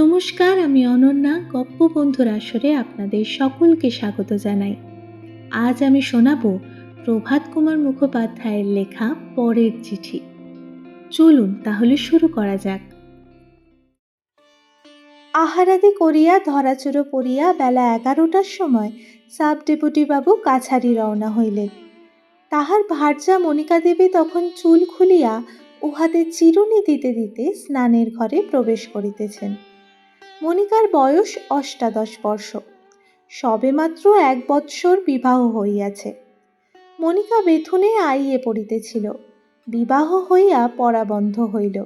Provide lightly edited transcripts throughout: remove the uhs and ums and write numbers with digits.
নমস্কার, আমি অনন্যা। গপ্প বন্ধুর আসরে আপনাদের সকলকে স্বাগত জানাই। আজ আমি শোনাবো প্রভাত কুমার মুখোপাধ্যায়ের লেখা পরের চিঠি। চলুন তাহলে শুরু করা যাক। আহারাদি করিয়া ধরাচুরো পড়িয়া বেলা 11টার সময় সাব ডেপুটি বাবু কাছারি রওনা হইলেন। তাহার ভার্যা মনিকা দেবী তখন চুল খুলিয়া উহাতে চিরুনি দিতে দিতে স্নানের ঘরে প্রবেশ করিতেছেন। মনিকার বয়স ৮৮ বর্ষ, সবেমাত্র ১ বৎসর বিবাহ হইয়াছে। মনিকা বেথুনে আইয়ে পড়িতেছিল, বিবাহ হইয়া পড়া বন্ধ হইল।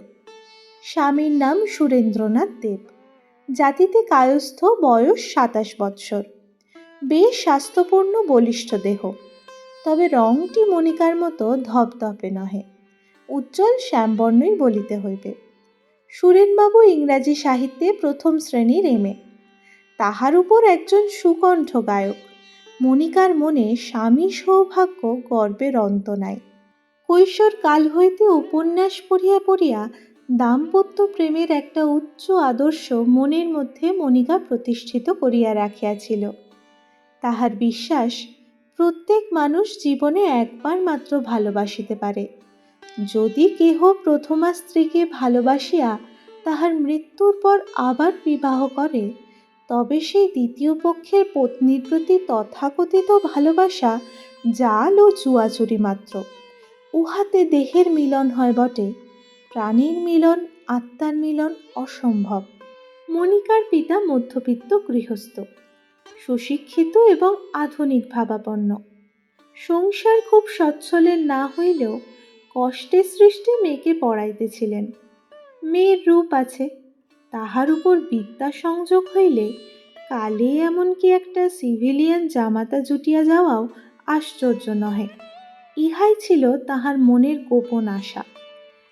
স্বামীর নাম সুরেন্দ্রনাথ দেব, জাতিতে কায়স্থ, বয়স ২৭ বৎসর, বেশ স্বাস্থ্যপূর্ণ বলিষ্ঠ দেহ, তবে রংটি মনিকার মতো ধপধপে নহে, উজ্জ্বল শ্যামবর্ণই বলিতে হইবে। সুরেনবাবু ইংরাজি সাহিত্যে প্রথম শ্রেণীর এমএ, তাহার উপর একজন সুকণ্ঠ গায়ক। মনিকার মনে স্বামী সৌভাগ্য গর্বের অন্ত নাই। কৈশোর কাল হইতে উপন্যাস পড়িয়া পড়িয়া দাম্পত্য প্রেমের একটা উচ্চ আদর্শ মনের মধ্যে মনিকা প্রতিষ্ঠিত করিয়া রাখিয়াছিল। তাহার বিশ্বাস, প্রত্যেক মানুষ জীবনে একবার মাত্র ভালোবাসিতে পারে। যদি কেহ প্রথমা স্ত্রীকে ভালোবাসিয়া তাহার মৃত্যুর পর আবার বিবাহ করে, তবে সেই দ্বিতীয় পক্ষের পত্নীর প্রতি তথাকথিত ভালোবাসা জাল ও চুয়াচুরি মাত্র। উহাতে দেহের মিলন হয় বটে, প্রাণীর মিলন, আত্মার মিলন অসম্ভব। মনিকার পিতা মধ্যবিত্ত গৃহস্থ, সুশিক্ষিত এবং আধুনিক ভাবাপন্ন। সংসার খুব সচ্ছলের না হইলেও কষ্টে সৃষ্টে মেয়েকে পড়াইতেছিলেন। মেয়ের রূপ আছে, তাহার উপর বিদ্যা সংযোগ হইলে কালে এমনকি একটা সিভিলিয়ান জামাতা জুটিয়া যাওয়াও আশ্চর্য নহে। ইহাই ছিল তাহার মনের গোপন আশা।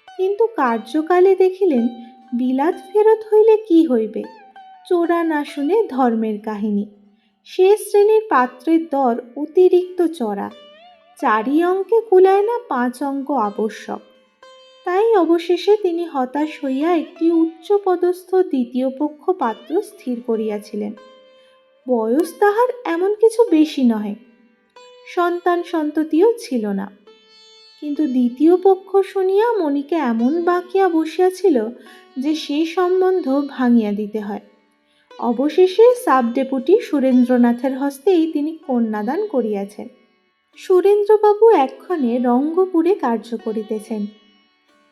কিন্তু কার্যকালে দেখিলেন, বিলাত ফেরত হইলে কি হইবে, চোরা না শুনে ধর্মের কাহিনী। সে শ্রেণীর পাত্রের দর অতিরিক্ত চড়া, 4 অঙ্কে কুলায় না, 5 অঙ্ক আবশ্যক। তাই অবশেষে তিনি হতাশ হইয়া একটি উচ্চপদস্থ দ্বিতীয় পক্ষ পাত্র স্থির করিয়াছিলেন। বয়স তাহার এমন কিছু বেশি নহে, সন্তান সন্ততিও ছিল না, কিন্তু দ্বিতীয় পক্ষ শুনিয়া মনিকা এমন বাঁকিয়া বসিয়াছিল যে সে সম্বন্ধ ভাঙিয়া দিতে হয়। অবশেষে সাব ডেপুটি সুরেন্দ্রনাথের হস্তেই তিনি কন্যাদান করিয়াছেন। সুরেন্দ্রবাবু এক্ষণে রঙ্গপুরে কার্য করিতেছেন।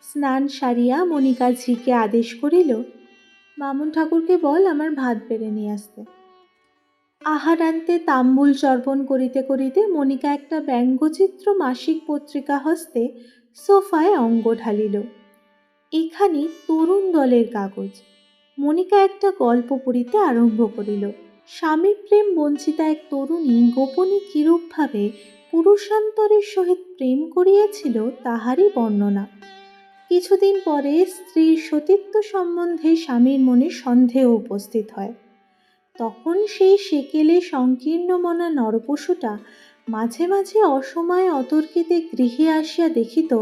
স্নান সারিয়া মনিকা ঝিকে আদেশ করিল, বামুন ঠাকুরকে বল আমার ভাত বেড়ে নিয়ে আসতে। আহারান্তে তাম্বুল চর্পণ করিতে করিতে মনিকা একটা ব্যঙ্গচিত্র মাসিক পত্রিকা হস্তে সোফায় অঙ্গ ঢালিল। এখানে তরুণ দলের কাগজ। মনিকা একটা গল্প পড়িতে আরম্ভ করিল। স্বামী প্রেম বঞ্চিতা এক তরুণী গোপনে কিরূপভাবে পুরুষান্তরের সহিত প্রেম করিয়াছিল তাহারই বর্ণনা। কিছুদিন পরে স্ত্রীর সতীত্ব সম্বন্ধে স্বামীর মনে সন্দেহ উপস্থিত হয়। তখন সেই সেকেলে সংকীর্ণমনা নরপশুটা মাঝে মাঝে অসময়ে অতর্কিতে গৃহে আসিয়া দেখিত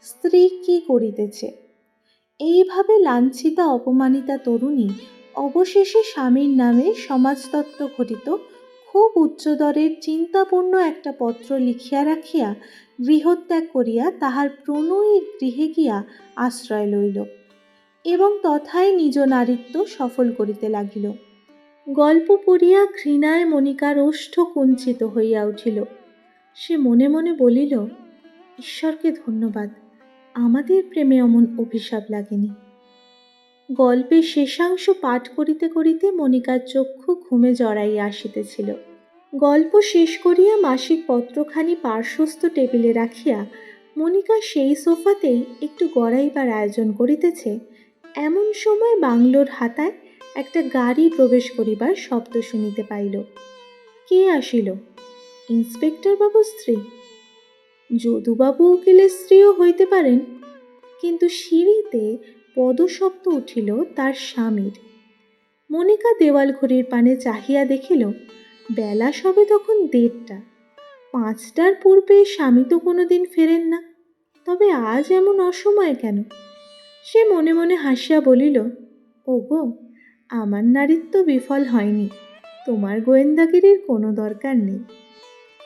স্ত্রী কি করিতেছে। এইভাবে লাঞ্ছিতা অপমানিতা তরুণী অবশেষে স্বামীর নামে সমাজতত্ত্ব ঘটিত খুব উচ্চদরের চিন্তাপূর্ণ একটা পত্র লিখিয়া রাখিয়া গৃহত্যাগ করিয়া তাহার প্রণয়ীর গৃহে গিয়া আশ্রয় লইল এবং তথায় নিজ নারীত্ব সফল করিতে লাগিল। গল্প পড়িয়া ঘৃণায় মনিকার ওষ্ঠ কুঞ্চিত হইয়া উঠিল। সে মনে মনে বলিল, ঈশ্বরকে ধন্যবাদ, আমাদের প্রেমে অমন অভিশাপ লাগেনি। গল্পের শেষাংশ পাঠ করিতে করিতে মনিকার চক্ষু ঘুমে জড়াইয়া আসিতেছিল। গল্প শেষ করিয়া মাসিক পত্রখানি পার্শ্বস্থ টেবিলে রাখিয়া মনিকা সেই সোফাতেই একটু গড়াইবার আয়োজন করিতেছে, এমন সময় বাংলোর হাতায় একটা গাড়ি প্রবেশ করিবার শব্দ শুনিতে পাইল। কে আসিল? ইন্সপেক্টর বাবুর স্ত্রী? যদুবাবু উকিলের স্ত্রীও হইতে পারেন, কিন্তু সিঁড়িতে পদশব্দ উঠিল তার স্বামীর। মনিকা দেওয়াল ঘড়ির পানে চাহিয়া দেখিল, বেলা সবে তখন 1:30। 5টার পূর্বে স্বামী তো কোনোদিন ফেরেন না, তবে আজ এমন অসময়ে কেন? সে মনে মনে হাসিয়া বলিল, ওগো, আমার নারীত্ব বিফল হয়নি, তোমার গোয়েন্দাগিরির কোনো দরকার নেই।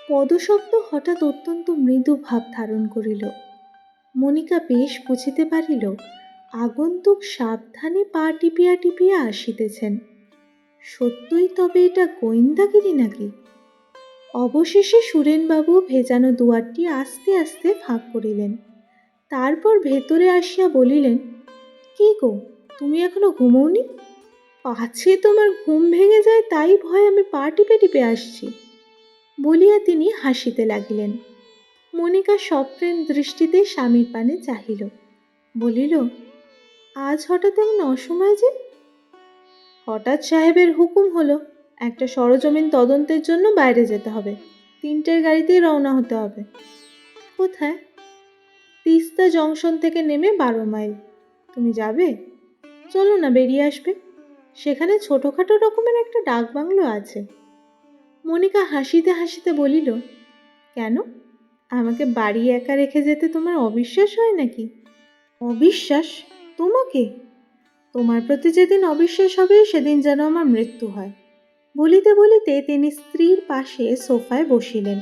পদশব্দ হঠাৎ অত্যন্ত মৃদু ভাব ধারণ করিল। মনিকা বেশ বুঝিতে পারিল আগন্তুক সাবধানে পা টিপিয়া টিপিয়া আসিতেছেন। সত্যই তবে এটা গোয়েন্দাগিরি নাকি? অবশেষে সুরেনবাবু ভেজানো দুয়ারটি আস্তে আস্তে ফাঁক করিলেন। তারপর ভেতরে আসিয়া বলিলেন, কি গো, তুমি এখনো ঘুমোওনি? পাছে তোমার ঘুম ভেঙে যায় তাই ভয়ে আমি পা টিপে টিপে আসছি, বলিয়া তিনি হাসিতে লাগিলেন। মনিকা সপ্রেম দৃষ্টিতে স্বামীর পানে চাহিল, বলিল, আজ হঠাৎ এমন অসময় যে? হঠাৎ সাহেবের হুকুম হলো, একটা সরজমিন তদন্তের জন্য বাইরে যেতে হবে। 3টের গাড়িতেই রওনা হতে হবে। কোথায়? তিস্তা জংশন থেকে নেমে 12 মাইল। তুমি যাবে? চলো না, বেরিয়ে আসবে। সেখানে ছোটোখাটো রকমের একটা ডাকবাংলো আছে। মনিকা হাসিতে হাসিতে বলিল, কেন, আমাকে বাড়ি একা রেখে যেতে তোমার অবিশ্বাস হয় নাকি? অবিশ্বাস? তোমাকে? তোমার প্রতি যেদিন অবিশ্বাস হবে সেদিন যেন আমার মৃত্যু হয়। বলিতে বলিতে তিনি স্ত্রীর পাশে সোফায় বসিলেন।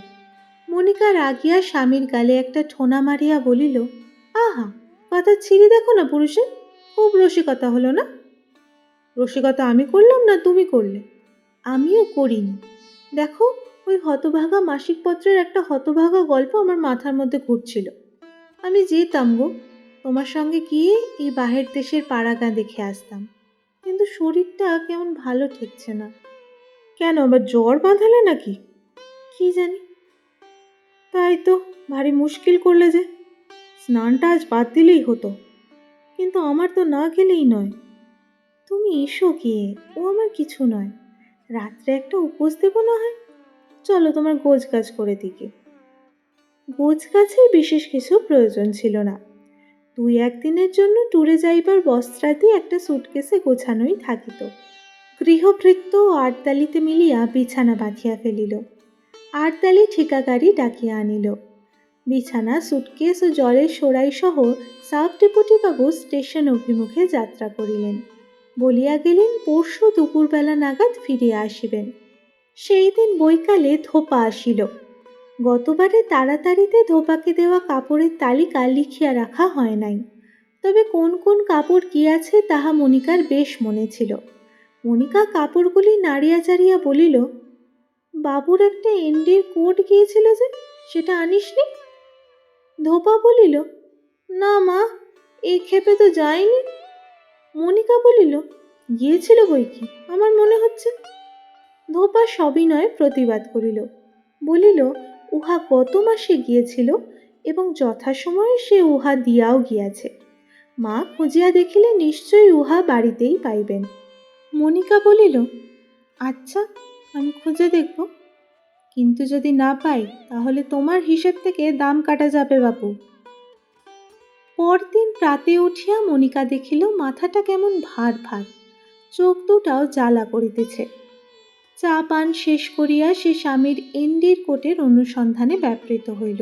মনিকা রাগিয়া স্বামীর গালে একটা ঠোনা মারিয়া বলিল, আহা, কথা ছিঁড়ি দেখো না পুরুষের, খুব রসিকতা হলো না? রসিকতা আমি করলাম না তুমি করলে? আমিও করিনি। দেখো, ওই হতভাগা মাসিক পত্রের একটা হতভাগা গল্প আমার মাথার মধ্যে ঘুরছিল। আমি যেতাম গো, তোমার সঙ্গে গিয়ে এই বাহের দেশের পাড়াগাঁ দেখে আসতাম, কিন্তু শরীরটা কেমন ভালো ঠেকছে না। কেন, আবার জ্বর বাঁধালে নাকি? কি জানি। তাই তো, ভারী মুশকিল করলে যে। স্নানটা আজ বাদ দিলেই হতো, কিন্তু আমার তো না গেলেই নয়। তুমি এসো গিয়ে, ও আমার কিছু নয়। রাত্রে একটা উপোস দেবো না হয়। চলো, তোমার গোছ গাছ করে দিকে। গোছ গাছের বিশেষ কিছু প্রয়োজন ছিল না। 2-1 দিনের জন্য ট্যুরে যাইবার বস্ত্রাদি একটা সুটকেসে গোছানোই থাকিত। গৃহভৃত্য ও আটদালিতে মিলিয়া বিছানা বাঁধিয়া ফেলিল। আটদালি ঠিকাগাড়ি ডাকিয়া আনিল। বিছানা, সুটকেস ও জলের সরাই সহ সাব ডেপুটিবাবু স্টেশন অভিমুখে যাত্রা করিলেন। বলিয়া গেলেন পরশু দুপুরবেলা নাগাদ ফিরিয়া আসিবেন। সেই দিন বৈকালে ধোপা আসিল। গতবারে তাড়াতাড়িতে ধোপাকে দেওয়া কাপড়ের তালিকা লিখিয়া রাখা হয় নাই, তবে কোন কোন কাপড় কি আছে তাহা মনিকার বেশ মনে ছিল। মনিকা কাপড়গুলি নাড়িয়া চাড়িয়া বলিল, বাবুর একটা এন্ডির কোট গিয়েছিল যে, সেটা আনিসনি? ধোপা বলিল, না মা, এই ক্ষেপে তো যায়নি। মনিকা বলিল, গিয়েছিল বই কি, আমার মনে হচ্ছে। ধোপা সবিনয়ে প্রতিবাদ করিল, বলিল, উহা গত মাসে গিয়েছিল এবং যথাসময়ে সে উহা দিয়াও গিয়াছে। মা খুঁজিয়া দেখিলে নিশ্চয়ই উহা বাড়িতেই পাইবেন। মনিকা বলিল, আচ্ছা, আমি খুঁজে দেখব, কিন্তু যদি না পাই তাহলে তোমার হিসেব থেকে দাম কাটা যাবে বাপু। পরদিন প্রাতে উঠিয়া মনিকা দেখিল মাথাটা কেমন ভার ভার, চোখ দুটাও জ্বালা করিতেছে। চা পান শেষ করিয়া সে স্বামীর এন্ডির কোটের অনুসন্ধানে ব্যাপৃত হইল।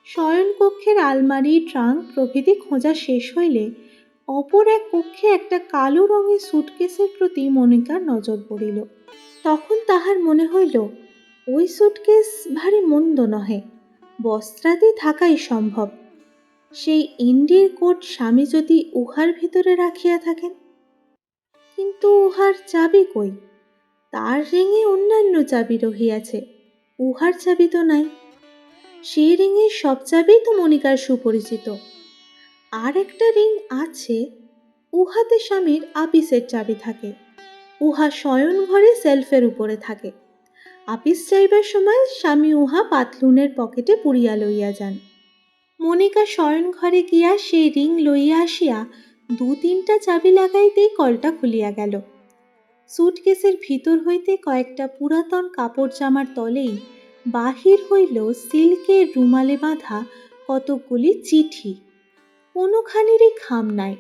শয়নকক্ষের আলমারি, ট্রাঙ্ক প্রভৃতি খোঁজা শেষ হইলে অপর এক কক্ষে একটা কালো রঙের সুটকেসের প্রতি মনিকার নজর পড়িল। তখন তাহার মনে হইল, ওই সুটকেস ভারী মন্দ নহে, বস্ত্রাদি থাকাই সম্ভব। সেই এন্ডির কোট স্বামী যদি উহার ভিতরে রাখিয়া থাকেন, কিন্তু উহার চাবি কই? তার রিঙে অন্যান্য চাবি রহিয়াছে, উহার চাবি তো নাই। সেই রিঙের সব চাবি তো মনিকার সুপরিচিত। আর একটা রিং আছে, উহাতে স্বামীর আপিসের চাবি থাকে। উহা শয়ন ঘরে সেলফের উপরে থাকে। আপিস যাইবার সময় স্বামী উহা পাতলুনের পকেটে পুরিয়া লইয়া যান। মনিকা শয়ন ঘরে গিয়া সেই রিং লইয়া আসিয়া 2-3টা চাবি লাগাইতেই কলটা খুলিয়া গেল। সুটকেসের ভিতর হইতে কয়েকটা পুরাতন কাপড় জামার তলেই বাহির হইল সিল্কের রুমালে বাঁধা কতকগুলি চিঠি। কোনোখানিরই খাম নাই।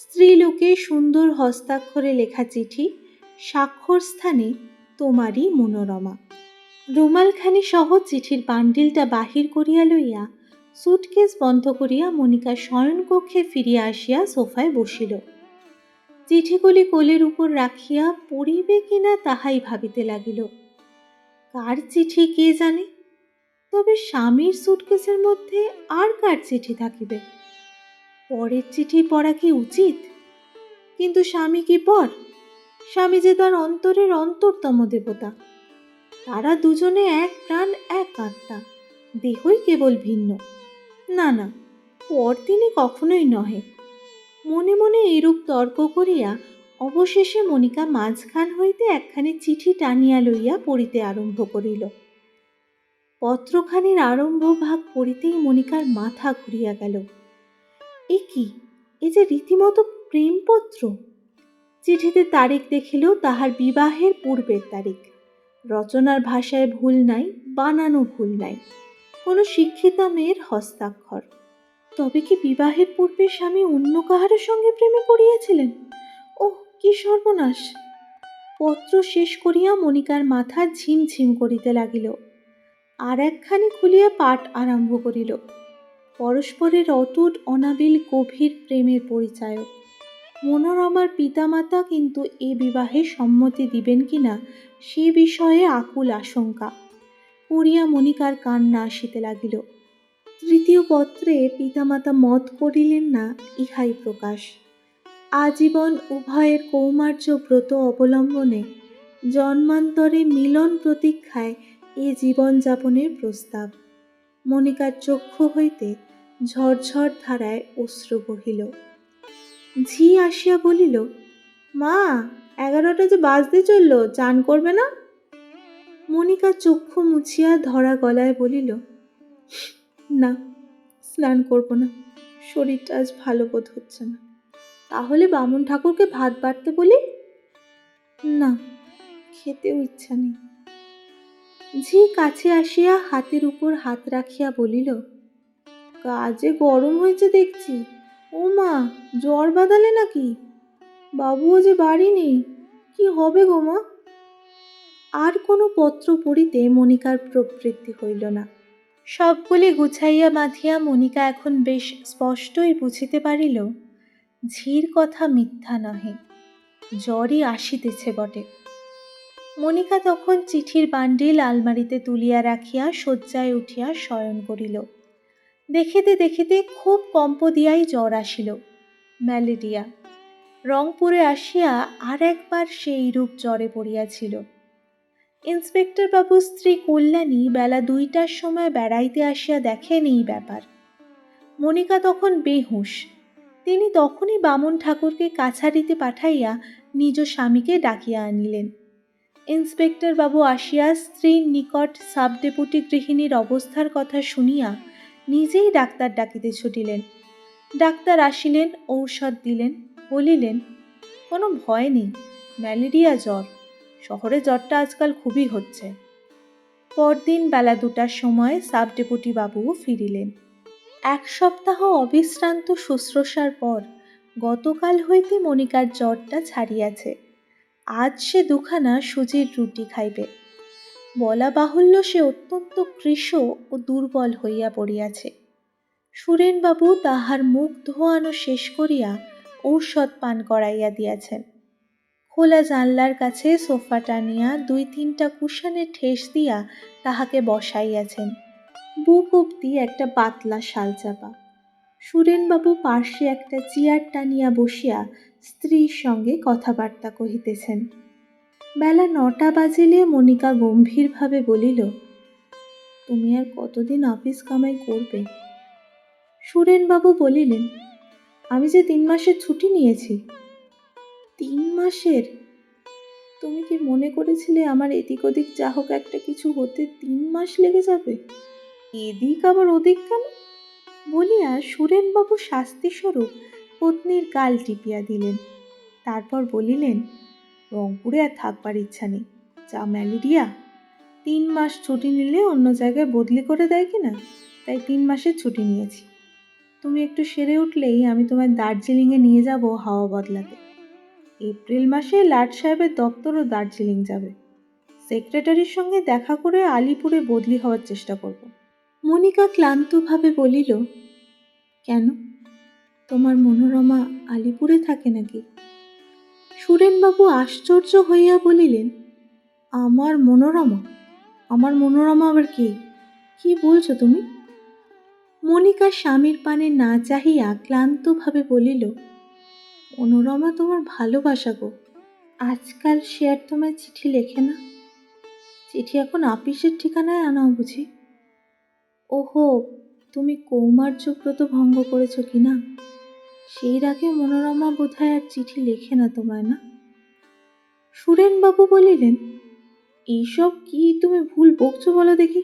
স্ত্রীলোকে সুন্দর হস্তাক্ষরে লেখা চিঠি, স্বাক্ষর স্থানে তোমারই মনোরমা। রুমালখানি সহ চিঠির বান্ডিলটা বাহির করিয়া লইয়া সুটকেস বন্ধ করিয়া মনিকা শয়নকক্ষে ফিরিয়া আসিয়া সোফায় বসিল। চিঠিগুলি কোলের উপর রাখিয়া পড়িবে কিনা তাহাই ভাবিতে লাগিল। কার চিঠি কে জানে, তবে স্বামীর সুটকেসের মধ্যে আর কার চিঠি থাকিবে? পরের চিঠি পড়া কি উচিত? কিন্তু স্বামী কি পর? স্বামী যে তার অন্তরের অন্তরতম দেবতা। তারা দুজনে এক প্রাণ এক আত্মা, দেহই কেবল ভিন্ন। না না, পর তিনি কখনোই নহে। মনে মনে এরূপ তর্ক করিয়া অবশেষে মনিকা মাঝখান হইতে একখানি চিঠি টানিয়া লইয়া পড়িতে আরম্ভ করিল। পত্রখানির আরম্ভ ভাগ পড়িতেই মনিকার মাথা ঘুরিয়া গেল। এ কি, এ যে রীতিমতো প্রেমপত্র! চিঠিতে তারিখ দেখিলেও তাহার বিবাহের পূর্বের তারিখ। রচনার ভাষায় ভুল নাই, বানানো ভুল নাই, কোনো শিক্ষিতা মেয়ের হস্তাক্ষর। তবে কি বিবাহের পূর্বে স্বামী অন্য কাহারও সঙ্গে প্রেমে পড়িয়াছিলেন? ওহ, কি সর্বনাশ! পত্র শেষ করিয়া মনিকার মাথা ঝিমঝিম করিতে লাগিল। আর একখানি খুলিয়া পাঠ আরম্ভ করিল। পরস্পরের অটুট অনাবিল গভীর প্রেমের পরিচায়ক। মনোরমার পিতামাতা কিন্তু এ বিবাহে সম্মতি দিবেন কিনা সে বিষয়ে আকুল আশঙ্কা। পড়িয়া মনিকার কান্না আসিতে লাগিল। তৃতীয় পত্রে পিতামাতা মত করিলেন না, ইহাই প্রকাশ। আজীবন উভয়ের কৌমার্য ব্রত অবলম্বনে জন্মান্তরে মিলন প্রতীক্ষায় এ জীবনযাপনের প্রস্তাব। মনিকার চক্ষু হইতে ঝরঝর ধারায় অশ্রু বহিল। ঝি আসিয়া বলিল, মা, 11টা যে বাজতে চলল, চান করবে না? মনিকা চক্ষু মুছিয়া ধরা গলায় বলিল, না, স্নান করব না, শরীরটা আজ ভালো বোধ হচ্ছে না। তাহলে বামুন ঠাকুরকে ভাত বাড়তে বলি? না, খেতেও ইচ্ছা নেই। ঝি কাছে আসিয়া হাতের উপর হাত রাখিয়া বলিল, কাজে গরম হয়েছে দেখছি। ও মা, জ্বর বাঁধালে নাকি? বাবুও যে বাড়ি নেই, কি হবে গো মা? আর কোনো পত্র পড়িতে মনিকার প্রবৃত্তি হইল না। সবগুলি গুছাইয়া বাঁধিয়া মনিকা এখন বেশ স্পষ্টই বুঝিতে পারিল ঝির কথা মিথ্যা নহে, জ্বরই আসিতেছে বটে। মনিকা তখন চিঠির বান্ডিল আলমারিতে তুলিয়া রাখিয়া শয্যায় উঠিয়া শয়ন করিল। দেখিতে দেখিতে খুব কম্প দিয়াই জ্বর আসিল, ম্যালেরিয়া। রংপুরে আসিয়া আর একবার সেই রূপ জ্বরে পড়িয়াছিল। ইন্সপেক্টর বাবুর স্ত্রী কল্যাণী বেলা 2টার সময় বেড়াইতে আসিয়া দেখেন এই ব্যাপার। মনিকা তখন বেহুঁশ। তিনি তখনই বামুন ঠাকুরকে কাছারিতে পাঠাইয়া নিজ স্বামীকে ডাকিয়া আনিলেন। ইন্সপেক্টর বাবু আসিয়া স্ত্রীর নিকট সাব ডেপুটি গৃহিণীর অবস্থার কথা শুনিয়া নিজেই ডাক্তার ডাকিতে ছুটিলেন। ডাক্তার আসিলেন, ঔষধ দিলেন, বলিলেন, কোনো ভয় নেই, ম্যালেরিয়া জ্বর, শহরে জ্বরটা আজকাল খুবই হচ্ছে। পরদিন বেলা 2টার সময় সাব ডেপুটি বাবুও ফিরিলেন। 1 সপ্তাহ অবিশ্রান্ত শুশ্রূষার পর গতকাল হইতে মনিকার জ্বরটা ছাড়িয়াছে। আজ সে 2খানা সুজির রুটি খাইবে। বলা বাহুল্য সে অত্যন্ত কৃশ ও দুর্বল হইয়া পড়িয়াছে। সুরেনবাবু তাহার মুখ ধোয়ানো শেষ করিয়া ঔষধ পান করাইয়া দিয়াছেন। খোলা জানলার কাছে সোফা টানিয়া 2-3টা কুশনে ঠেস দিয়া তাহাকে বসাইয়াছেন। বুক অব্দি একটা পাতলা শালচাপা। সুরেনবাবু পার্শ্বে একটা চেয়ার টানিয়া বসিয়া স্ত্রীর সঙ্গে কথাবার্তা কহিতেছেন। বেলা 9টা বাজিলে মনিকা গম্ভীরভাবে বলিল, তুমি আর কতদিন অফিস কামাই করবে? সুরেনবাবু বলিলেন, আমি যে 3 মাসের ছুটি নিয়েছি। 3 মাসের? তুমি কি মনে করেছিলে আমার এদিক ওদিক যা হোক একটা কিছু হতে 3 মাস লেগে যাবে? এদিক আবার ওদিক কেন? বলিয়া সুরেনবাবু শাস্তিস্বরূপ পত্নীর গাল টিপিয়া দিলেন। তারপর বলিলেন, রংপুরে আর থাকবার ইচ্ছা নেই, যা ম্যালেরিয়া। 3 মাস ছুটি নিলে অন্য জায়গায় বদলি করে দেয় কিনা, তাই 3 মাসের ছুটি নিয়েছি। তুমি একটু সেরে উঠলেই আমি তোমায় দার্জিলিংয়ে নিয়ে যাব হাওয়া বদলাতে। এপ্রিল মাসে লাট সাহেবের দপ্তরও দার্জিলিং যাবে। সেক্রেটারির সঙ্গে দেখা করে আলিপুরে বদলি হওয়ার চেষ্টা করব। মনিকা ক্লান্তভাবে বলিল, কেন, তোমার মনোরমা আলিপুরে থাকে নাকি? সুরেনবাবু আশ্চর্য হইয়া বলিলেন, আমার মনোরমা? আমার মনোরমা আবার কি? কি বলছো তুমি? মনিকা স্বামীর পানে না চাহিয়া ক্লান্তভাবে বলিল, মনোরমা তোমার ভালোবাসা গো। আজকাল সে আর তোমায় চিঠি লেখে না? চিঠি এখন আপিসের ঠিকানায় আনাও বুঝি? ওহো, তুমি কৌমার্যব্রত ভঙ্গ করেছ কি না? সেই রাগে মনোরমা বোধহয় আর চিঠি লেখে না তোমায়, না? সুরেনবাবু বলিলেন, এইসব কি তুমি ভুল বকছো বলো দেখি?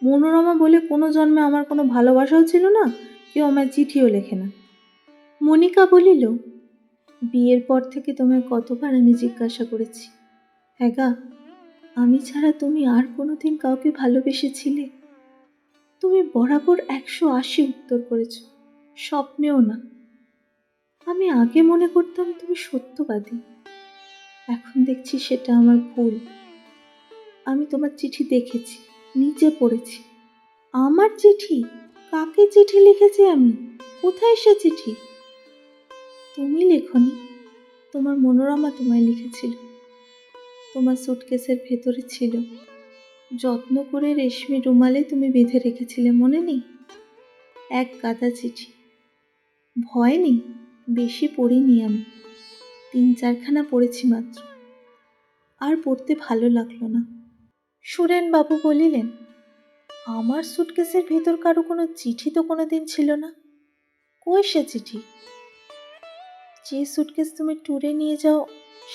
মনোরমা বলে কোনো জন্মে আমার কোনো ভালোবাসাও ছিল না, কেউ আমায় চিঠিও লেখে না। মনিকা বলিল, বিয়ের পর থেকে তোমায় কতবার আমি জিজ্ঞাসা করেছি, হ্যাঁ গা, আমি ছাড়া তুমি আর কোনোদিন কাউকে ভালোবেসেছিলে? তুমি বরাবর 180 উত্তর করেছ, স্বপ্নেও না। আমি আগে মনে করতাম তুমি সত্যবাদী, এখন দেখছি সেটা আমার ভুল। আমি তোমার চিঠি দেখেছি, নিজে পড়েছি। আমার চিঠি? কাকে চিঠি লিখেছি আমি? কোথায় সে চিঠি? তুমি লেখনি, তোমার মনোরমা তোমায় লিখেছিল। তোমার সুটকেসের ভেতরে ছিল, যত্ন করে রেশমি রুমালে তুমি বেঁধে রেখেছিলে, মনে নেই? এক গাদা চিঠি। ভয় নেই, বেশি পড়িনি আমি, 3-4খানা পড়েছি মাত্র। আর পড়তে ভালো লাগলো না। সুরেনবাবু বলিলেন, আমার সুটকেসের ভেতর কারো কোনো চিঠি তো কোনোদিন ছিল না। কই সে চিঠি? যে সুটকেস তুমি ট্যুরে নিয়ে যাও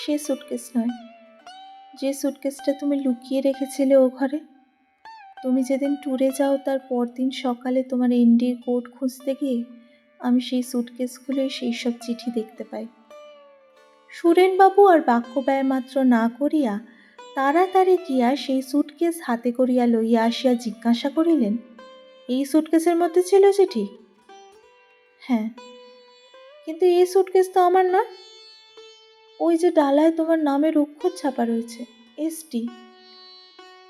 সে সুটকেস নয়, যে সুটকেসটা তুমি লুকিয়ে রেখেছিলে ও ঘরে। তুমি যেদিন ট্যুরে যাও তার পরদিন সকালে তোমার এনডির কোট খুঁজতে গিয়ে আমি সেই সুটকেস খুলে সেই সব চিঠি দেখতে পাই। সুরেনবাবু আর বাক্য ব্যয় মাত্র না করিয়া তাড়াতাড়ি গিয়া সেই সুটকেস হাতে করিয়া লইয়া আসিয়া জিজ্ঞাসা করিলেন, এই সুটকেসের মধ্যে ছিল চিঠি? হ্যাঁ। কিন্তু এই সুটকেস তো আমার নয়। ওই যে ডালায় তোমার নামের অক্ষর ছাপা রয়েছে, এসটি।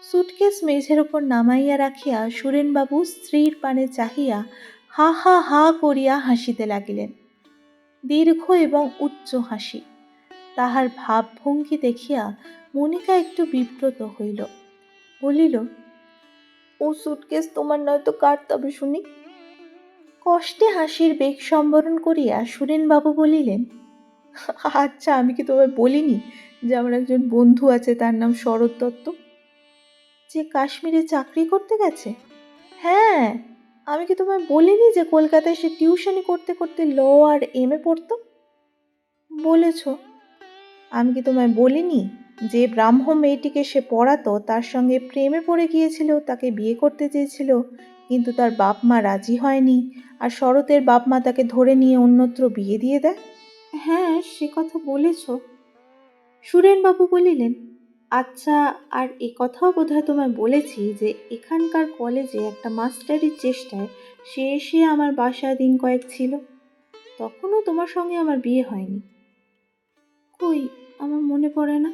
সুটকেস মেঝের ওপর নামাইয়া রাখিয়া সুরেনবাবু স্ত্রীর পানে চাহিয়া হা হা হা করিয়া হাসিতে লাগিলেন। দীর্ঘ এবং উচ্চ হাসি। তাহার ভাবভঙ্গি দেখিয়া মনিকা একটু বিব্রত হইল, বলিল, ও সুটকেস তোমার নয় তো কার তবে শুনি? কষ্টে হাসির বেগ সম্বরণ করিয়া সুরেনবাবু বলিলেন, আচ্ছা, আমি কি তোমায় বলিনি যে আমার একজন বন্ধু আছে, তার নাম শরৎ দত্ত, যে কাশ্মীরে চাকরি করতে গেছে? হ্যাঁ, আমি কি তোমায় বলিনি যে কলকাতায় সে টিউশনি করতে করতে ল আর এমএ পড়তো? বলেছ। আমি কি তোমায় বলিনি যে ব্রাহ্ম মেয়েটিকে সে পড়াতো তার সঙ্গে প্রেমে পড়ে গিয়েছিল, তাকে বিয়ে করতে চেয়েছিল, কিন্তু তার বাপ মা রাজি হয়নি, আর শরতের বাপ মা তাকে ধরে নিয়ে অন্যত্র বিয়ে দিয়ে দেয়? হ্যাঁ, সে কথা বলেছ। সুরেনবাবু বলিলেন, আচ্ছা, আর এ কথাও বোধহয় তোমায় বলেছি যে এখানকার কলেজে একটা মাস্টারির চেষ্টায় সে এসে আমার বাসায় দিন কয়েক ছিল। তখনও তোমার সঙ্গে আমার বিয়ে হয়নি। কই, আমার মনে পড়ে না।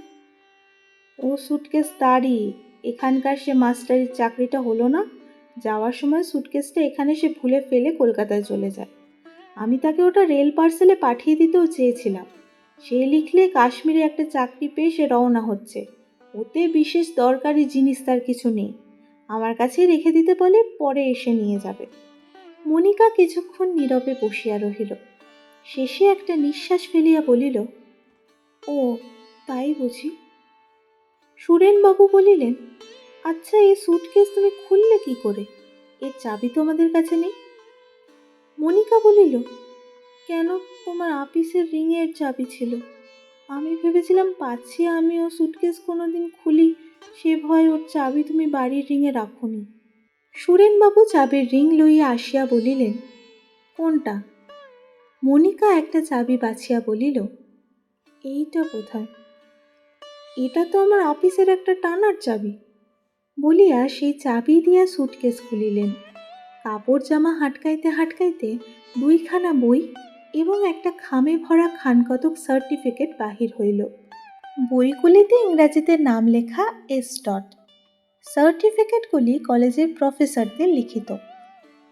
ও সুটকেস তারই। এখানকার সে মাস্টারির চাকরিটা হলো না, যাওয়ার সময় সুটকেসটা এখানে সে ভুলে ফেলে কলকাতায় চলে যায়। আমি তাকে ওটা রেল পার্সেলে পাঠিয়ে দিতেও চেয়েছিলাম। সে লিখলে কাশ্মীরে একটা চাকরি পেয়ে সে রওনা হচ্ছে, ওতে বিশেষ দরকারি জিনিস তার কিছু নেই, আমার কাছেই রেখে দিতে বলে পরে এসে নিয়ে যাবে। মনিকা কিছুক্ষণ নীরবে বসিয়া রহিল, শেষে একটা নিঃশ্বাস ফেলিয়া বলিল, ও তাই বুঝি? সুরেনবাবু বলিলেন, আচ্ছা, এই সুটকেস তুমি খুললে কি করে? এর চাবি তো আমাদের কাছে নেই। মনিকা বলিল, কেন, তোমার আপিসের রিংয়ের চাবি ছিল। আমি ভেবেছিলাম পাছি আমি ও সুটকেস কোনোদিন খুলি, সে ভয় ওর চাবি তুমি বাড়ির রিংয়ে রাখোনি। সুরেনবাবু চাবির রিং লইয়া আসিয়া বলিলেন, কোনটা? মনিকা একটা চাবি বাছিয়া বলিল, এইটা বোধহয়। এটা তো আমার অফিসের একটা টানার চাবি। বলিয়া সেই চাবি দিয়া সুটকেস খুলিলেন। কাপড় জামা হাটকাইতে হাটকাইতে 2খানা বই এবং একটা খামে ভরা খানকতক সার্টিফিকেট বাহির হইল। বইগুলিতে ইংরাজিতে নাম লেখা এস. সার্টিফিকেটগুলি কলেজের প্রফেসরদের লিখিত,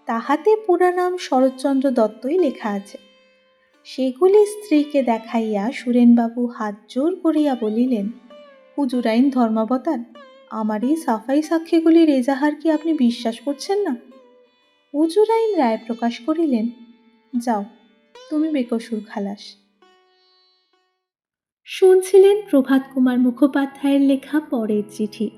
তাহাতে পুরা নাম শরৎচন্দ্র দত্তই লেখা আছে। সেগুলি স্ত্রীকে দেখাইয়া সুরেনবাবু হাত জোর করিয়া বলিলেন, হুজুর আইন ধর্মাবতার, আমার এই সাফাই সাক্ষীগুলির এজাহার কি আপনি বিশ্বাস করছেন না? হুজুর আইন রায় প্রকাশ করিলেন, যাও, তুমি বেকসুর খালাস। শুনছিলেন প্রভাত কুমার মুখোপাধ্যায়ের লেখা পরের চিঠি।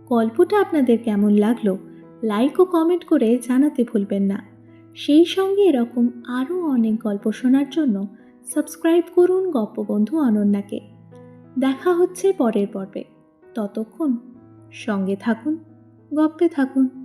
গল্পটা আপনাদের কেমন লাগলো লাইক ও কমেন্ট করে জানাতে ভুলবেন না। সেই সঙ্গে এরকম আরও অনেক গল্প শোনার জন্য সাবস্ক্রাইব করুন গপ্পবন্ধু অনন্যাকে। দেখা হচ্ছে পরের পর্বে। ততক্ষণ সঙ্গে থাকুন, গপ্পে থাকুন।